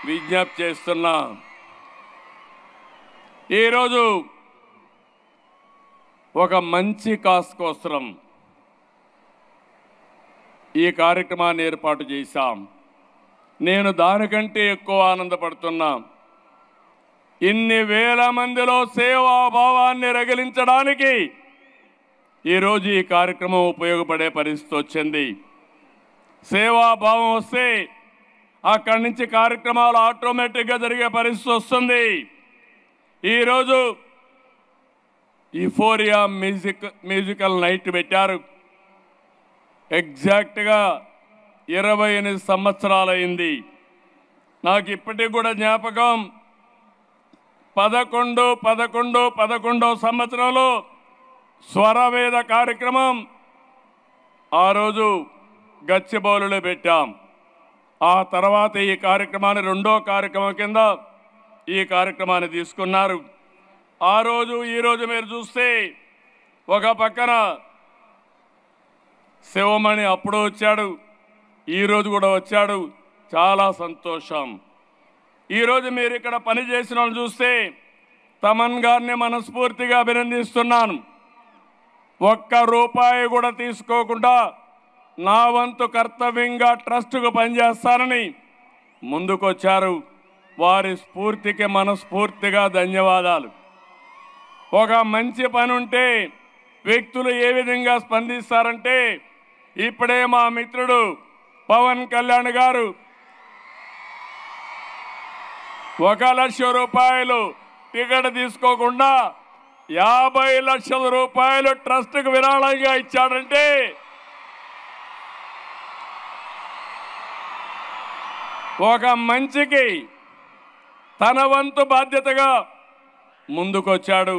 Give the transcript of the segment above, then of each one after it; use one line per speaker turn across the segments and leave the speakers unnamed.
విజ్ఞప్తి చేస్తున్నా. ఈరోజు ఒక మంచి కాస్ కోసం ఈ కార్యక్రమాన్ని ఏర్పాటు చేశాం. నేను దానికంటే ఎక్కువ ఆనందపడుతున్నా. ఇన్ని వేల మందిలో సేవాభావాన్ని రగిలించడానికి ఈరోజు ఈ కార్యక్రమం ఉపయోగపడే పరిస్థితి వచ్చింది. సేవాభావం వస్తే అక్కడి నుంచి కార్యక్రమాలు ఆటోమేటిక్గా జరిగే పరిస్థితి వస్తుంది. ఈరోజు యుఫోరియా మ్యూజికల్ నైట్ పెట్టారు. ఎగ్జాక్ట్గా 28 సంవత్సరాలైంది. నాకు ఇప్పటికి కూడా జ్ఞాపకం. 11 సంవత్సరంలో స్వరవేద కార్యక్రమం ఆ రోజు గచ్చిబౌలిలో పెట్టాం. ఆ తర్వాత ఈ కార్యక్రమాన్ని రెండో కార్యక్రమం కింద ఈ కార్యక్రమాన్ని తీసుకున్నారు. ఆ రోజు ఈరోజు మీరు చూస్తే ఒక పక్కన శివమణి అప్పుడు వచ్చాడు, ఈరోజు కూడా వచ్చాడు. చాలా సంతోషం. ఈరోజు మీరు ఇక్కడ పనిచేసిన వాళ్ళు చూస్తే తమన్ గారిని మనస్ఫూర్తిగా అభినందిస్తున్నాను. ₹1 కూడా తీసుకోకుండా నా వంతు కర్తవ్యంగా ట్రస్టుకు పనిచేస్తానని ముందుకొచ్చారు. వారి స్ఫూర్తికి మనస్ఫూర్తిగా ధన్యవాదాలు. ఒక మంచి పని ఉంటే వ్యక్తులు ఏ విధంగా స్పందిస్తారంటే, ఇప్పుడే మా మిత్రుడు పవన్ కళ్యాణ్ గారు ₹1,00,000 టికెట్ తీసుకోకుండా ₹50 లక్షల ట్రస్ట్కు విరాళంగా ఇచ్చాడంటే ఒక మంచికి తన వంతు బాధ్యతగా ముందుకొచ్చాడు.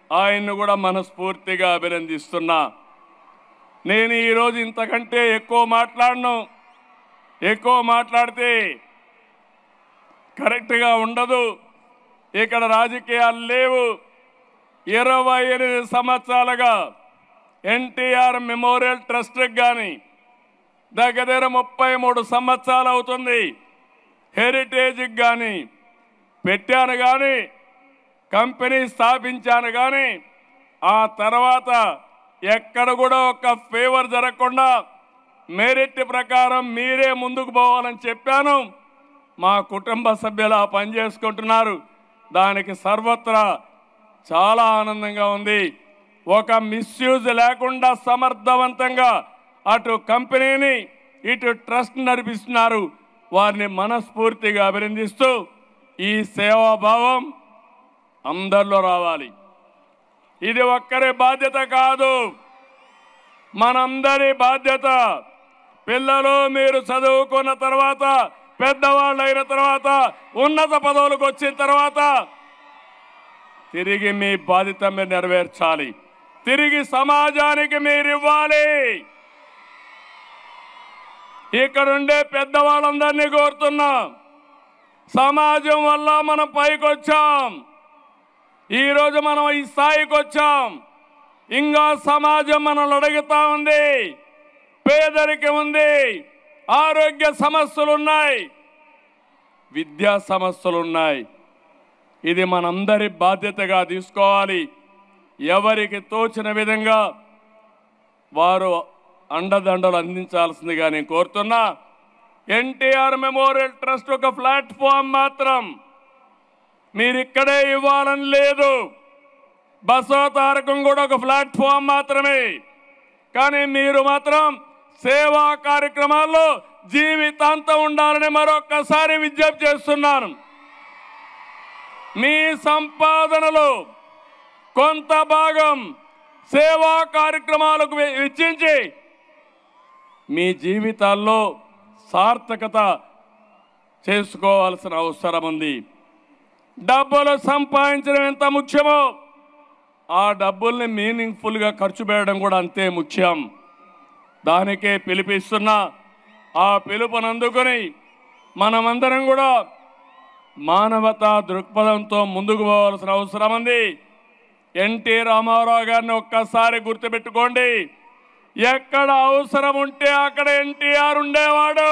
ఆయన్ను కూడా మనస్ఫూర్తిగా అభినందిస్తున్నా. నేను ఈరోజు ఇంతకంటే ఎక్కువ మాట్లాడితే కరెక్ట్గా ఉండదు. ఇక్కడ రాజకీయాలు లేవు. 28 సంవత్సరాలుగా ఎన్టీఆర్ మెమోరియల్ ట్రస్ట్కి కానీ దగ్గర 33 సంవత్సరాలు అవుతుంది. హెరిటేజ్కి కానీ పెట్టాను, కానీ కంపెనీ స్థాపించాను, కానీ ఆ తర్వాత ఎక్కడ కూడా ఒక ఫేవర్ జరగకుండా మెరిట్ ప్రకారం మీరే ముందుకు పోవాలని చెప్పాను. మా కుటుంబ సభ్యులు ఆ పని చేసుకుంటున్నారు. దానికి సర్వత్రా చాలా ఆనందంగా ఉంది. ఒక మిస్యూజ్ లేకుండా సమర్థవంతంగా అటు కంపెనీని ఇటు ట్రస్ట్ నడిపిస్తున్నారు. వారిని మనస్ఫూర్తిగా అభినందిస్తూ ఈ సేవాభావం అందరిలో రావాలి. ఇది ఒక్కరి బాధ్యత కాదు, మనందరి బాధ్యత. పిల్లలు మీరు చదువుకున్న తర్వాత, పెద్దవాళ్ళు అయిన తర్వాత, ఉన్నత పదవులకు వచ్చిన తర్వాత తిరిగి మీ బాధ్యత మీరు నెరవేర్చాలి. తిరిగి సమాజానికి మీరు ఇవ్వాలి. ఇక్కడుండే పెద్దవాళ్ళందరినీ కోరుతున్నా, సమాజం వల్ల మనం పైకి వచ్చాం. ఈరోజు మనం ఈ స్థాయికి వచ్చాం. ఇంకా సమాజం మనల్ని అడుగుతా ఉంది. పేదరికం ఉంది, ఆరోగ్య సమస్యలు ఉన్నాయి, విద్యా సమస్యలు ఉన్నాయి. ఇది మనందరి బాధ్యతగా తీసుకోవాలి. ఎవరికి తోచిన విధంగా వారు అండదండలు అందించాల్సిందిగా నేను కోరుతున్నా. ఎన్టీఆర్ మెమోరియల్ ట్రస్ట్ ఒక ప్లాట్ఫామ్ మాత్రం. మీరు ఇక్కడే ఇవ్వాలని లేదు. బసవతారకం కూడా ఒక ప్లాట్ఫామ్ మాత్రమే. కానీ మీరు మాత్రం సేవా కార్యక్రమాల్లో జీవితాంతం ఉండాలని మరొక్కసారి విజ్ఞప్తి చేస్తున్నాను. మీ సంపాదనలో కొంత భాగం సేవా కార్యక్రమాలకు వెచ్చించి మీ జీవితాల్లో సార్థకత చేసుకోవాల్సిన అవసరం ఉంది. డబ్బులు సంపాదించడం ఎంత ముఖ్యమో ఆ డబ్బుల్ని మీనింగ్ఫుల్గా ఖర్చు పెట్టడం కూడా అంతే ముఖ్యం. దానికే పిలిపిస్తున్నా. ఆ పిలుపునందుకొని మనమందరం కూడా మానవతా దృక్పథంతో ముందుకు పోవాల్సిన అవసరం ఉంది. ఎన్టీ రామారావు గారిని ఒక్కసారి గుర్తుపెట్టుకోండి. ఎక్కడ అవసరం ఉంటే అక్కడ ఎన్టీఆర్ ఉండేవాడు.